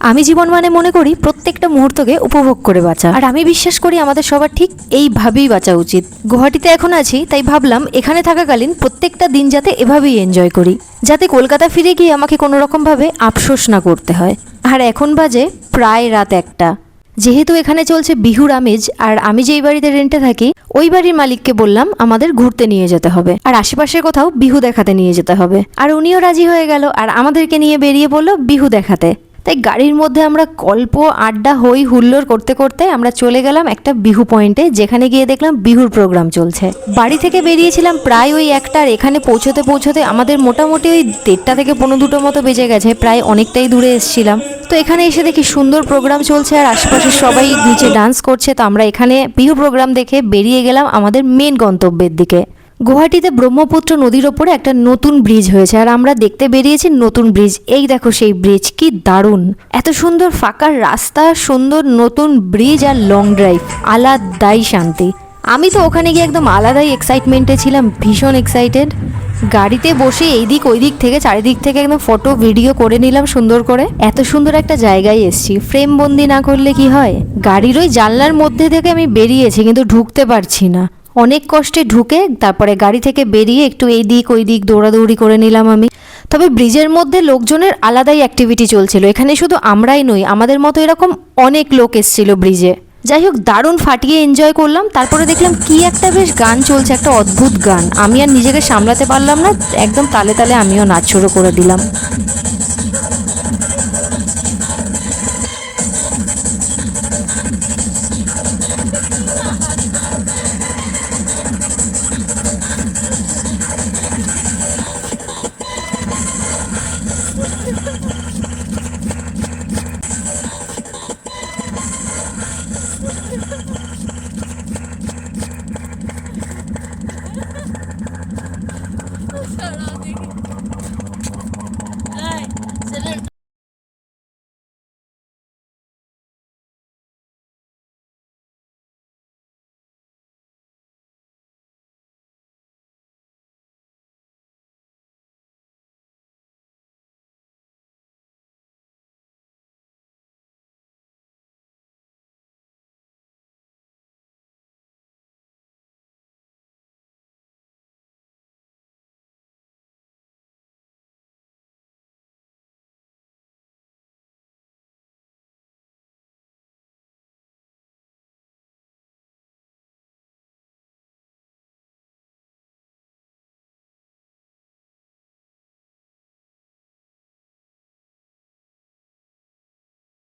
আমি জীবন মানে মনে করি প্রত্যেকটা মুহূর্তকে উপভোগ করে বাঁচা, আর আমি বিশ্বাস করি আমাদের সবার ঠিক এইভাবেই বাঁচা উচিত। গুয়াহাটিতে এখন আছি, তাই ভাবলাম এখানে থাকাকালীন প্রত্যেকটা দিন যাতে এভাবেই এনজয় করি, যাতে কলকাতা ফিরে গিয়ে আমাকে কোনো রকমভাবে আফসোস না করতে হয়। আর এখন বাজে প্রায় রাত 1টা। যেহেতু এখানে চলছে বিহুর আমেজ, আর আমি যেই বাড়িতে রেন্টে থাকি ওই বাড়ির মালিককে বললাম আমাদের ঘুরতে নিয়ে যেতে হবে, আর আশেপাশের কোথাও বিহু দেখাতে নিয়ে যেতে হবে। আর উনিও রাজি হয়ে গেল, আর আমাদেরকে নিয়ে বেরিয়ে পড়লো বিহু দেখাতে। তাই গাড়ির মধ্যে আমরা গল্প আড্ডা হই হুল্লোড় করতে করতে আমরা চলে গেলাম একটা বিহু পয়েন্টে, যেখানে গিয়ে দেখলাম বিহুর প্রোগ্রাম চলছে। বাড়ি থেকে বেরিয়েছিলাম প্রায় ওই 1টার, এখানে পৌঁছতে পৌঁছতে আমাদের মোটামুটি ওই 1:30 থেকে 1:45 মতো বেজে গেছে, প্রায় অনেকটাই দূরে এসেছিলাম। তো এখানে এসে দেখি সুন্দর প্রোগ্রাম চলছে আর আশেপাশে সবাই নিচে ডান্স করছে। তো আমরা এখানে বিহু প্রোগ্রাম দেখে বেরিয়ে গেলাম আমাদের মেন গন্তব্যের দিকে। গুয়াহাটিতে ব্রহ্মপুত্র নদীর ওপরে একটা নতুন ব্রিজ হয়েছে, আর আমরা দেখতে বেরিয়েছি নতুন ব্রিজ। এই দেখো সেই ব্রিজ, কি দারুণ! এত সুন্দর ফাঁকা রাস্তা, সুন্দর নতুন ব্রিজ আর লং ড্রাইভ, আলাদাই শান্তি। আমি তো ওখানে গিয়ে একদম আলাদাই এক্সাইটমেন্টে ছিলাম, ভীষণ এক্সাইটেড। গাড়িতে বসে এই দিক ওই দিক থেকে চারিদিক থেকে একদম ফটো ভিডিও করে নিলাম সুন্দর করে। এত সুন্দর একটা জায়গায় এসেছি, ফ্রেম বন্দি না করলে কি হয়। গাড়ির ওই জানলার মধ্যে থেকে আমি বেরিয়েছি, কিন্তু ঢুকতে পারছি না। অনেক কষ্টে ঢুকে তারপরে গাড়ি থেকে বেরিয়ে একটু এই দিক ওই দিক দৌড়াদৌড়ি করে নিলাম আমি। তবে ব্রিজের মধ্যে লোকজনের আলাদাই অ্যাক্টিভিটি চলছিল। এখানে শুধু আমরাই নই, আমাদের মতো এরকম অনেক লোক এসেছিল ব্রিজে। যাই হোক, দারুণ ফাটিয়ে এনজয় করলাম। তারপরে দেখলাম কি একটা বেশ গান চলছে, একটা অদ্ভুত গান। আমি আর নিজেকে সামলাতে পারলাম না, একদম তালে তালে আমিও নাচ শুরু করে দিলাম।